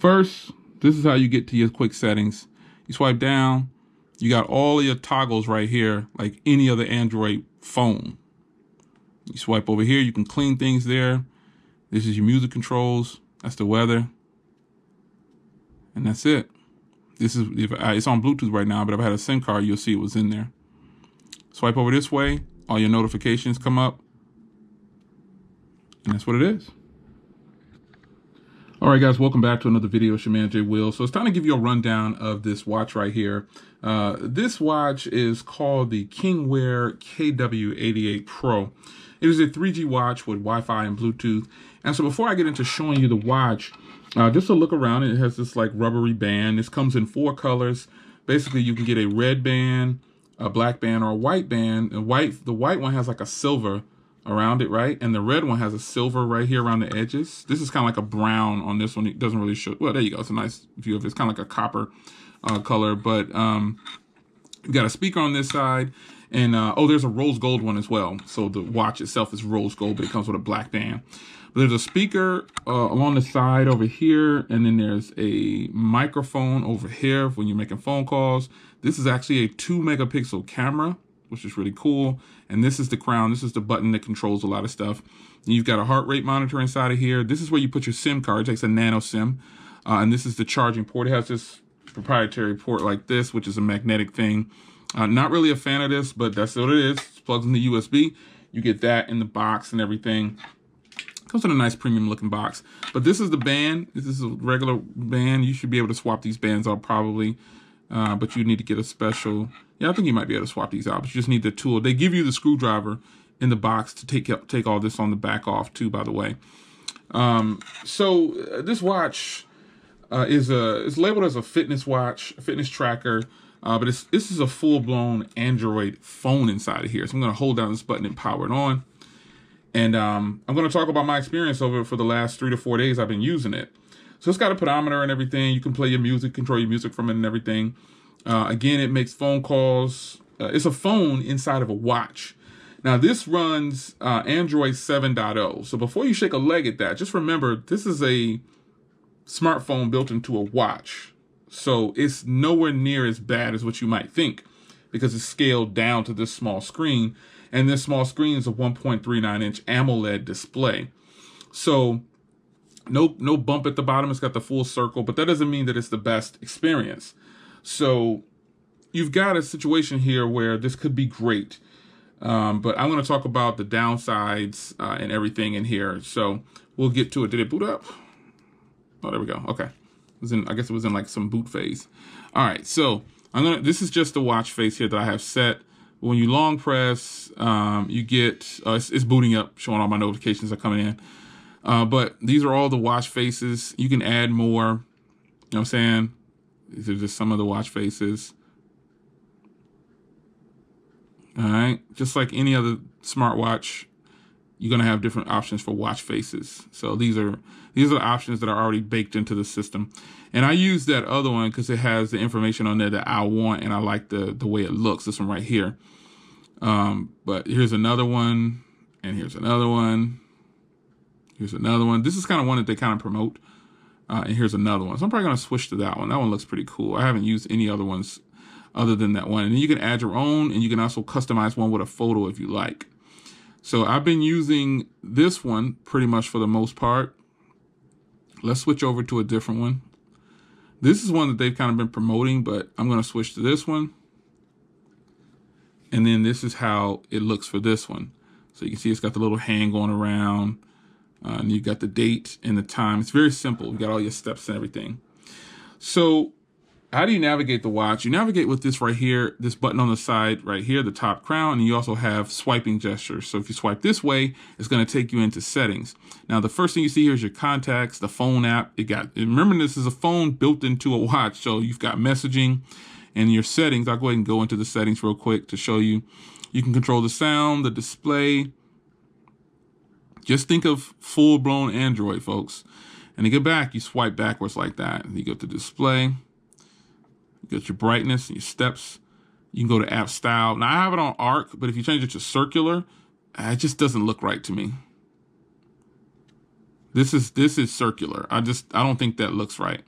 First, this is how you get to your quick settings. You swipe down, you got all of your toggles right here, like any other Android phone. You swipe over here, you can clean things there. This is your music controls. That's the weather. And that's it. This is, it's on Bluetooth right now, but if I had a SIM card, you'll see it was in there. Swipe over this way, all your notifications come up. And that's what it is. All right, guys, welcome back to another video. It's your man, Jay Will. So it's time to give you a rundown of this watch right here. This watch is called the KingWear KW88 Pro. It is a 3G watch with Wi-Fi and Bluetooth. And so before I get into showing you the watch, just to look around, it has this like rubbery band. This comes in 4 colors. Basically, you can get a red band, a black band, or a white band. The white one has like a silver around it, right? And the red one has a silver right here around the edges. This is kind of like a brown on this one. It doesn't really show. Well, there you go. It's a nice view of it. It's kind of like a copper color, but you've got a speaker on this side. And, oh, there's a rose gold one as well. So the watch itself is rose gold, but it comes with a black band. But there's a speaker along the side over here. And then there's a microphone over here when you're making phone calls. This is actually a 2 megapixel camera, which is really cool. And this is the crown. This is the button that controls a lot of stuff. And you've got a heart rate monitor inside of here. This is where you put your SIM card. It takes a nano SIM. And this is the charging port. It has this proprietary port like this, which is a magnetic thing. Not really a fan of this, but that's what it is. It plugs in the USB. You get that in the box and everything. Comes in a nice premium looking box. But this is the band. This is a regular band. You should be able to swap these bands out probably. But you need to get a special. Yeah, I think you might be able to swap these out, but you just need the tool. They give you the screwdriver in the box to take all this on the back off too, by the way. So this watch is labeled as a fitness watch, a fitness tracker. But this is a full-blown Android phone inside of here. So I'm going to hold down this button and power it on. And I'm going to talk about my experience over it for the last 3 to 4 days I've been using it. So it's got a pedometer and everything. You can play your music, control your music from it and everything. Again, it makes phone calls. It's a phone inside of a watch. Now, this runs Android 7.0. So before you shake a leg at that, just remember, this is a smartphone built into a watch. So it's nowhere near as bad as what you might think because it's scaled down to this small screen. And this small screen is a 1.39-inch AMOLED display. So no bump at the bottom. It's got the full circle, but that doesn't mean that it's the best experience. So you've got a situation here where this could be great. But I'm going to talk about the downsides and everything in here. So we'll get to it. Did it boot up? Oh, there we go. Okay. I guess it was in like some boot phase. All right, so this is just the watch face here that I have set. When you long press, you get, it's booting up, showing all my notifications are coming in. But these are all the watch faces. You can add more, you know what I'm saying? These are just some of the watch faces. All right, just like any other smartwatch, you're gonna have different options for watch faces. So these are the options that are already baked into the system. And I use that other one because it has the information on there that I want, and I like the way it looks. This one right here. But here's another one, and here's another one. Here's another one. This is kind of one that they kind of promote. And here's another one. So I'm probably gonna switch to that one. That one looks pretty cool. I haven't used any other ones other than that one. And then you can add your own, and you can also customize one with a photo if you like. So I've been using this one pretty much for the most part. Let's switch over to a different one. This is one that they've kind of been promoting, but I'm going to switch to this one. And then this is how it looks for this one. So you can see it's got the little hand going around. And you got the date and the time. It's very simple. You got all your steps and everything. So how do you navigate the watch? You navigate with this right here, this button on the side right here, the top crown, and you also have swiping gestures. So if you swipe this way, it's going to take you into settings. Now, the first thing you see here is your contacts, the phone app. Remember, this is a phone built into a watch. So you've got messaging and your settings. I'll go ahead and go into the settings real quick to show you. You can control the sound, the display. Just think of full-blown Android, folks. And to get back, you swipe backwards like that. And you go to display. You got your brightness and your steps. You can go to app style. Now I have it on arc, but if you change it to circular, it just doesn't look right to me. This is circular. I don't think that looks right.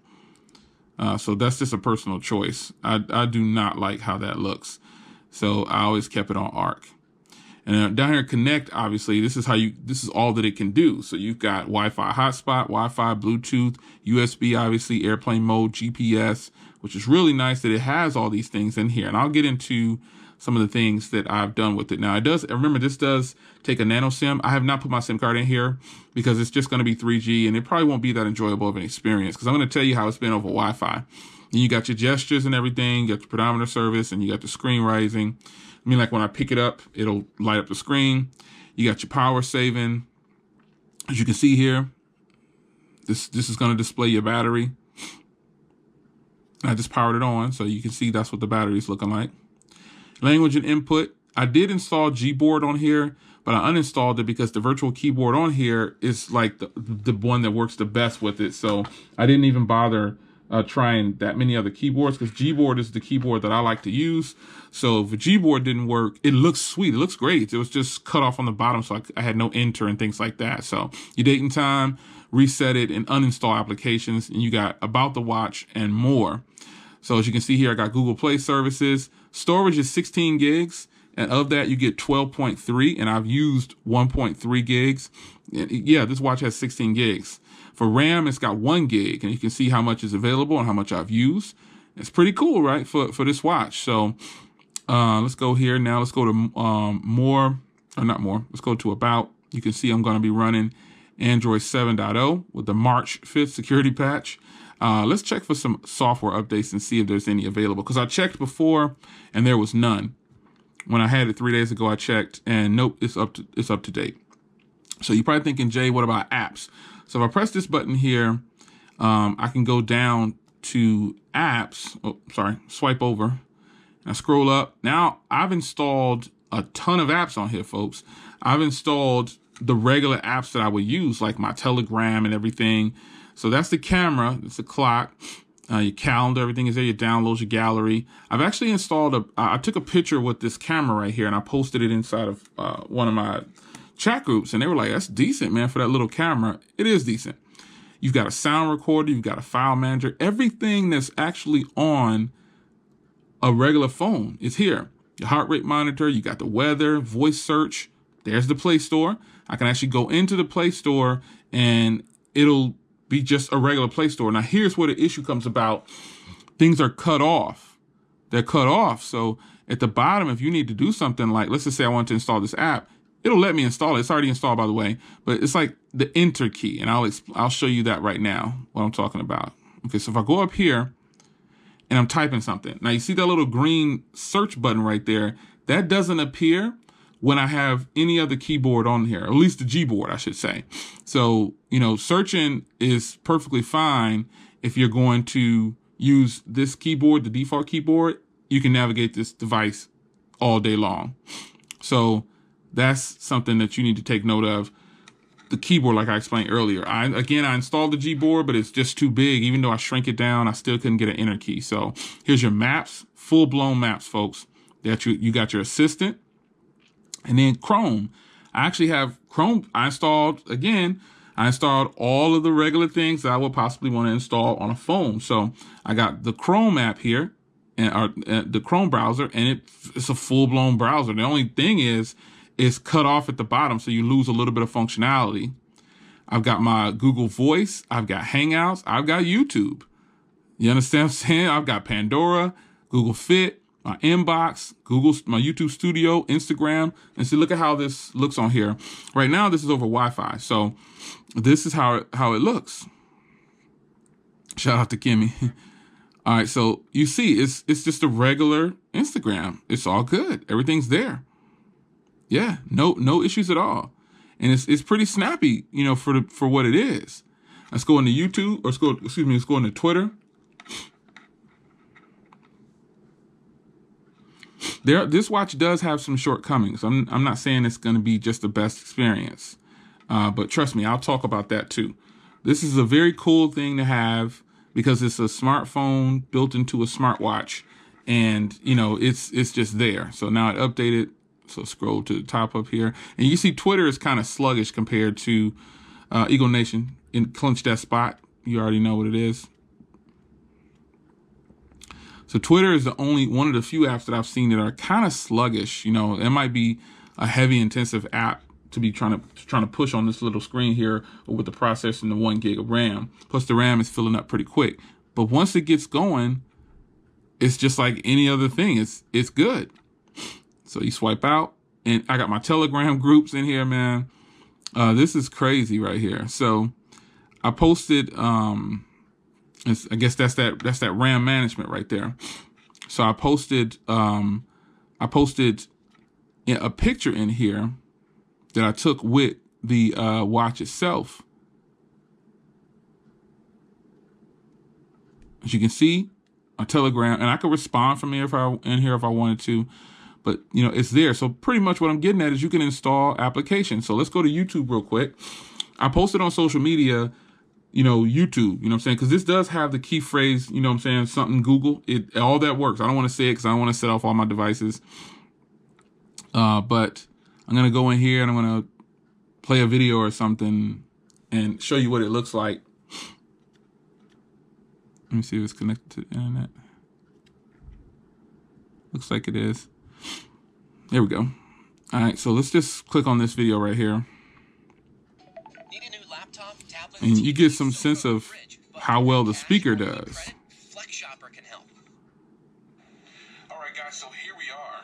So that's just a personal choice. I do not like how that looks. So I always kept it on arc. And down here, connect, obviously, this is all that it can do. So you've got Wi-Fi hotspot, Wi-Fi, Bluetooth, USB, obviously, airplane mode, GPS, which is really nice that it has all these things in here. And I'll get into some of the things that I've done with it. Now, remember, this does take a nano SIM. I have not put my SIM card in here because it's just going to be 3G, and it probably won't be that enjoyable of an experience because I'm going to tell you how it's been over Wi-Fi. And you got your gestures and everything, you got your pedometer service, and you got the screen rising. I mean, like when I pick it up, it'll light up the screen. You got your power saving. As you can see here, this is going to display your battery. I just powered it on, so you can see that's what the battery is looking like. Language and input. I did install Gboard on here, but I uninstalled it because the virtual keyboard on here is like the one that works the best with it. So I didn't even bother trying that many other keyboards because Gboard is the keyboard that I like to use. So if a Gboard didn't work, it looks sweet. It looks great. It was just cut off on the bottom, so I had no enter and things like that. So your date and time, reset it, and uninstall applications, and you got about the watch and more. So as you can see here, I got Google Play services. Storage is 16 gigs, and of that you get 12.3, and I've used 1.3 gigs. Yeah, this watch has 16 gigs. For RAM, it's got 1 gig, and you can see how much is available and how much I've used. It's pretty cool, right, for this watch. So let's go here now. Let's go to let's go to About. You can see I'm going to be running Android 7.0 with the March 5th security patch. Let's check for some software updates and see if there's any available, because I checked before and there was none. When I had it 3 days ago, I checked and nope, it's up to date. So you're probably thinking, Jay, what about apps? So if I press this button here, I can go down to apps. Oh, sorry, swipe over. And I scroll up. Now I've installed a ton of apps on here, folks. I've installed the regular apps that I would use, like my Telegram and everything. So that's the camera, it's the clock, your calendar, everything is there, your downloads, your gallery. I've actually installed I took a picture with this camera right here and I posted it inside of one of my chat groups, and they were like, that's decent, man, for that little camera. It is decent. You've got a sound recorder, you've got a file manager, everything that's actually on a regular phone is here. Your heart rate monitor, you got the weather, voice search, there's the Play Store. I can actually go into the Play Store and it'll be just a regular Play Store. Now here's where the issue comes about. Things are cut off. They're cut off. So at the bottom, if you need to do something like, let's just say I want to install this app, it'll let me install it. It's already installed, by the way, but it's like the enter key. And I'll show you that right now, what I'm talking about. Okay, so if I go up here and I'm typing something, now you see that little green search button right there, that doesn't appear when I have any other keyboard on here, or at least the Gboard, I should say. So, you know, searching is perfectly fine. If you're going to use this keyboard, the default keyboard, you can navigate this device all day long. So that's something that you need to take note of. The keyboard, like I explained earlier, I installed the Gboard, but it's just too big. Even though I shrink it down, I still couldn't get an enter key. So here's your maps, full-blown maps, folks. That you got your assistant. And then Chrome. I actually have Chrome. I installed all of the regular things that I would possibly want to install on a phone. So I got the Chrome app here, and the Chrome browser, and it's a full-blown browser. The only thing is it's cut off at the bottom, so you lose a little bit of functionality. I've got my Google Voice. I've got Hangouts. I've got YouTube. You understand what I'm saying? I've got Pandora, Google Fit, my inbox, my YouTube Studio, Instagram. And see, look at how this looks on here. Right now, this is over Wi-Fi. So this is how it looks. Shout out to Kimmy. All right, so you see, it's just a regular Instagram. It's all good. Everything's there. Yeah, no issues at all. And it's pretty snappy, you know, for what it is. Let's go into YouTube, or let's go into Twitter. This watch does have some shortcomings. I'm not saying it's going to be just the best experience, but trust me, I'll talk about that too. This is a very cool thing to have because it's a smartphone built into a smartwatch, and you know it's just there. So now it updated. So scroll to the top up here, and you see Twitter is kind of sluggish compared to Eagle Nation. Clench that spot. You already know what it is. So Twitter is the only one of the few apps that I've seen that are kind of sluggish. You know, it might be a heavy intensive app to be trying to push on this little screen here with the processor and the 1 gig of RAM. Plus the RAM is filling up pretty quick. But once it gets going, it's just like any other thing. It's good. So you swipe out, and I got my Telegram groups in here, man. This is crazy right here. So I posted, I guess that's that RAM management right there. So I posted a picture in here that I took with the watch itself. As you can see, a Telegram, and I could respond from here if I wanted to, but you know, it's there. So pretty much what I'm getting at is you can install applications. So let's go to YouTube real quick. I posted on social media, you know, YouTube, you know what I'm saying? Because this does have the key phrase, you know what I'm saying, something Google. All that works. I don't want to say it because I don't want to set off all my devices. But I'm going to go in here and I'm going to play a video or something and show you what it looks like. Let me see if it's connected to the internet. Looks like it is. There we go. All right, so let's just click on this video right here. Need a new laptop, tablet, and you get some sense of how well the speaker does. Flex Shopper can help. All right, guys, so here we are.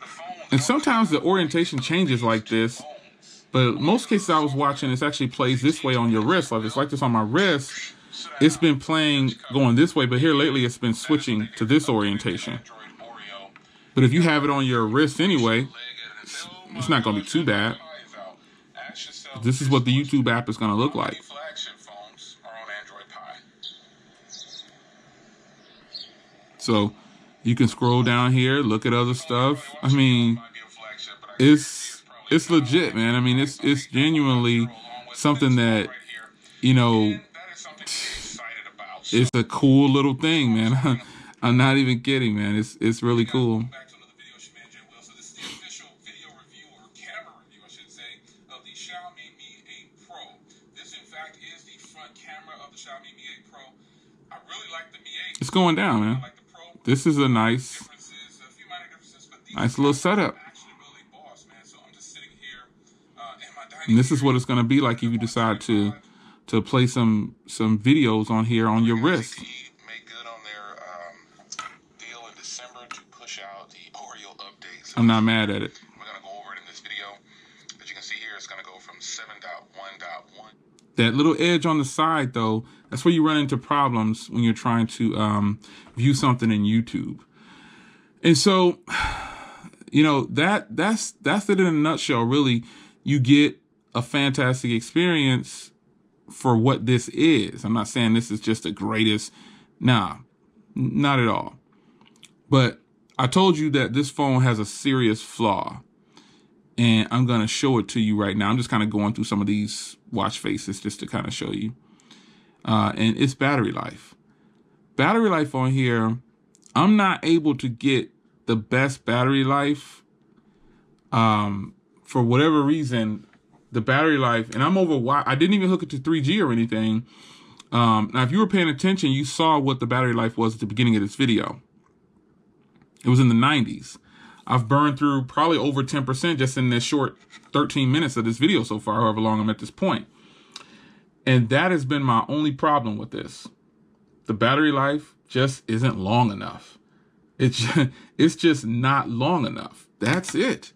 The phone And sometimes the orientation changes like this, but most cases I was watching, it actually plays this way on your wrist. Like it's like this on my wrist. It's been playing going this way, but here lately it's been switching to this orientation. But if you have it on your wrist anyway, it's not going to be too bad. This is what the YouTube app is going to look like. So you can scroll down here, look at other stuff. I mean, it's legit, man. I mean, it's genuinely something that, you know, it's a cool little thing, man. I'm not even kidding, man. It's really cool. It's going down, man. This is a nice little setup. And this is what it's going to be like if you decide to play some videos on here on your wrist. I'm not mad at it. We're going to go over it in this video. As you can see here, it's going to go from 7.1.1. That little edge on the side, though, that's where you run into problems when you're trying to view something in YouTube. And so, you know, that's it in a nutshell, really. You get a fantastic experience for what this is. I'm not saying this is just the greatest. Nah, not at all. But I told you that this phone has a serious flaw. And I'm going to show it to you right now. I'm just kind of going through some of these watch faces just to kind of show you. And it's battery life. Battery life on here, I'm not able to get the best battery life. For whatever reason, the battery life, and I'm over, I didn't even hook it to 3G or anything. Now, if you were paying attention, you saw what the battery life was at the beginning of this video. It was in the 90s. I've burned through probably over 10% just in this short 13 minutes of this video so far, however long I'm at this point. And that has been my only problem with this. The battery life just isn't long enough. It's just not long enough. That's it.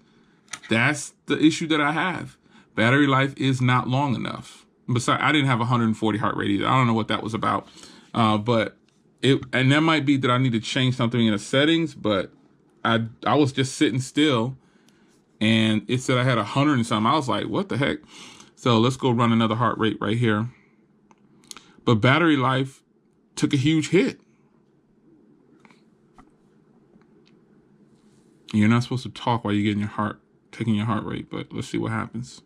That's the issue that I have. Battery life is not long enough. Besides, I didn't have 140 heart rate either. I don't know what that was about. And that might be that I need to change something in the settings, but I was just sitting still and it said I had 100 and something. I was like, what the heck? So let's go run another heart rate right here. But battery life took a huge hit. You're not supposed to talk while you're getting taking your heart rate, but let's see what happens.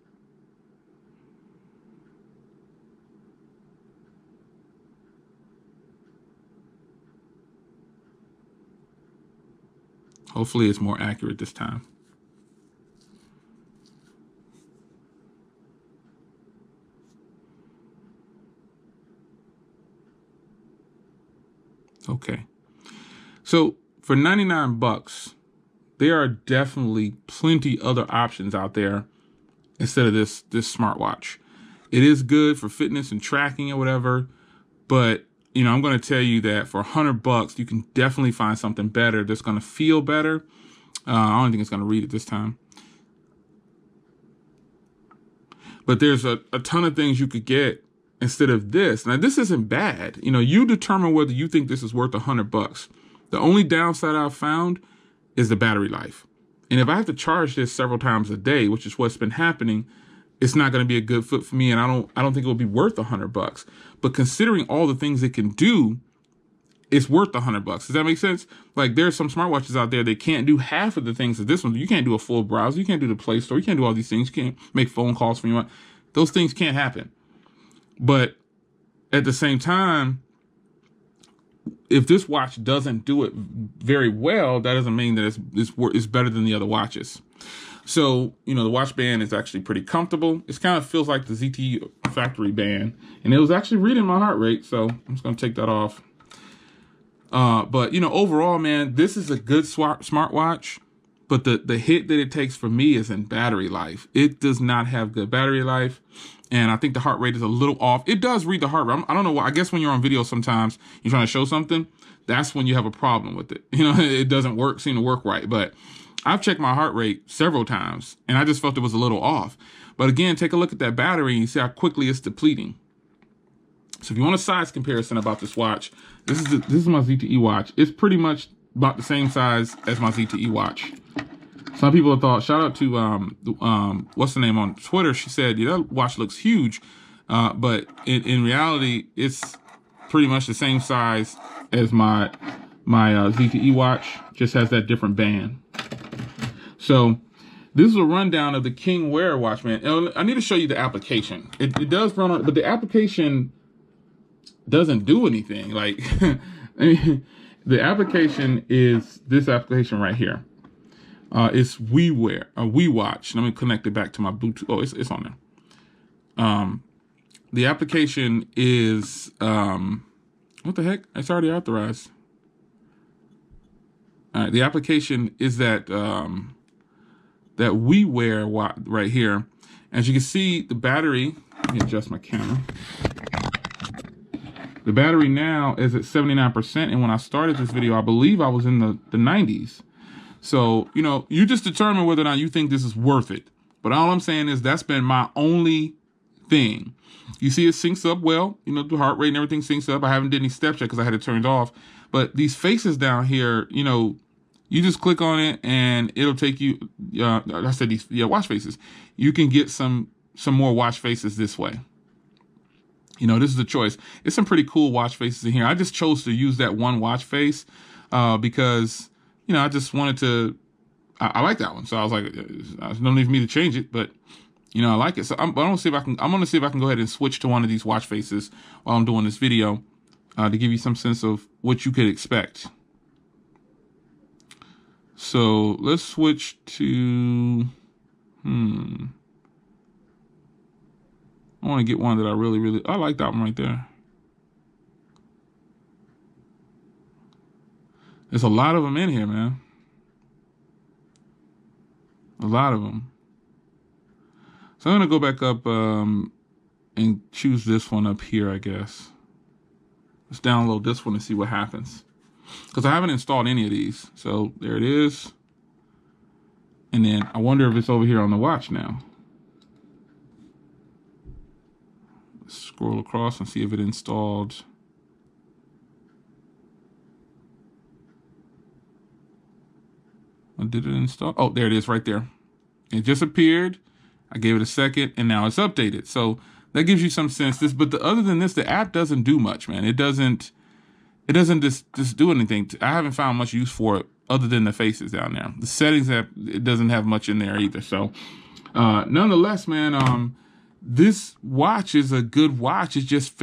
Hopefully it's more accurate this time. Okay. So for 99 bucks, there are definitely plenty other options out there instead of this smartwatch. It is good for fitness and tracking or whatever, but I'm going to tell you that for 100 bucks, you can definitely find something better that's going to feel better. I don't think it's going to read it this time. But there's a ton of things you could get instead of this. Now, this isn't bad. You determine whether you think this is worth 100 bucks. The only downside I've found is the battery life. And if I have to charge this several times a day, which is what's been happening, it's not going to be a good fit for me. And I don't think it will be worth 100 bucks. But considering all the things it can do, it's worth 100 bucks. Does that make sense? Like, there's some smartwatches out there that can't do half of the things that this one. You can't do a full browser. You can't do the Play Store. You can't do all these things. You can't make phone calls from you. Those things can't happen. But at the same time, if this watch doesn't do it very well, that doesn't mean that it's better than the other watches. So, the watch band is actually pretty comfortable. It kind of feels like the ZTE factory band. And it was actually reading my heart rate, so I'm just going to take that off. But, overall, man, this is a good smartwatch. But the hit that it takes for me is in battery life. It does not have good battery life. And I think the heart rate is a little off. It does read the heart rate. I don't know why. I guess when you're on video sometimes, you're trying to show something, that's when you have a problem with it. It doesn't seem to work right. But I've checked my heart rate several times, and I just felt it was a little off. But again, take a look at that battery, and you see how quickly it's depleting. So if you want a size comparison about this watch, this is my ZTE watch. It's pretty much about the same size as my ZTE watch. Some people have thought, shout out to, what's the name on Twitter? She said, yeah, that watch looks huge. But in reality, it's pretty much the same size as my ZTE watch, just has that different band. So this is a rundown of the KingWear watch, man. And I need to show you the application. It does run on, but the application doesn't do anything. Like, the application is this application right here. It's WeWatch. Let me connect it back to my Bluetooth. Oh, it's on there. The application is, what the heck? It's already authorized. All right, the application is that that WeWear right here. As you can see, the battery, let me adjust my camera. The battery now is at 79%, and when I started this video, I believe I was in the 90s. So, you just determine whether or not you think this is worth it. But all I'm saying is that's been my only thing. You see it syncs up well. The heart rate and everything syncs up. I haven't did any steps yet because I had it turned off. But these faces down here, you just click on it and it'll take you, I said these watch faces. You can get some more watch faces this way. This is a choice. It's some pretty cool watch faces in here. I just chose to use that one watch face because, I just wanted to, I like that one. So I was like, there's no need for me to change it, but, I like it. So I'm going to see if I can go ahead and switch to one of these watch faces while I'm doing this video to give you some sense of what you could expect. So let's switch to, I want to get one that I like that one right there. There's a lot of them in here, man. A lot of them. So I'm going to go back up and choose this one up here, I guess. Let's download this one and see what happens. Because I haven't installed any of these. So there it is. And then I wonder if it's over here on the watch now. Let's scroll across and see if it installed. Did it install? Oh, there it is right there. It just appeared. I gave it a second and now it's updated. So that gives you some sense. Other than this, the app doesn't do much, man. It doesn't just do anything. I haven't found much use for it other than the faces down there. The settings app, it doesn't have much in there either. So nonetheless, man, this watch is a good watch. It just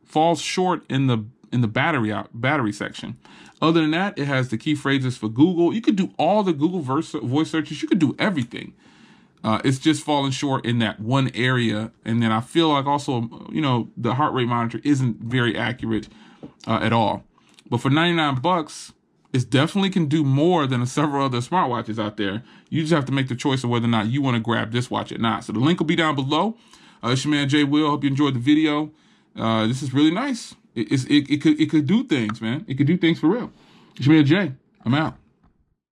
falls short in the battery section. Other than that, it has the key phrases for Google. You could do all the Google voice searches. You could do everything. It's just falling short in that one area. And then I feel like also, the heart rate monitor isn't very accurate at all. But for 99 bucks, It definitely can do more than several other smartwatches out there. You just have to make the choice of whether or not you want to grab this watch or not. So the link will be down below. It's your man Jay Will. Hope you enjoyed the video. This is really nice. It could do things, man. It could do things for real. It's your man Jay. I'm out.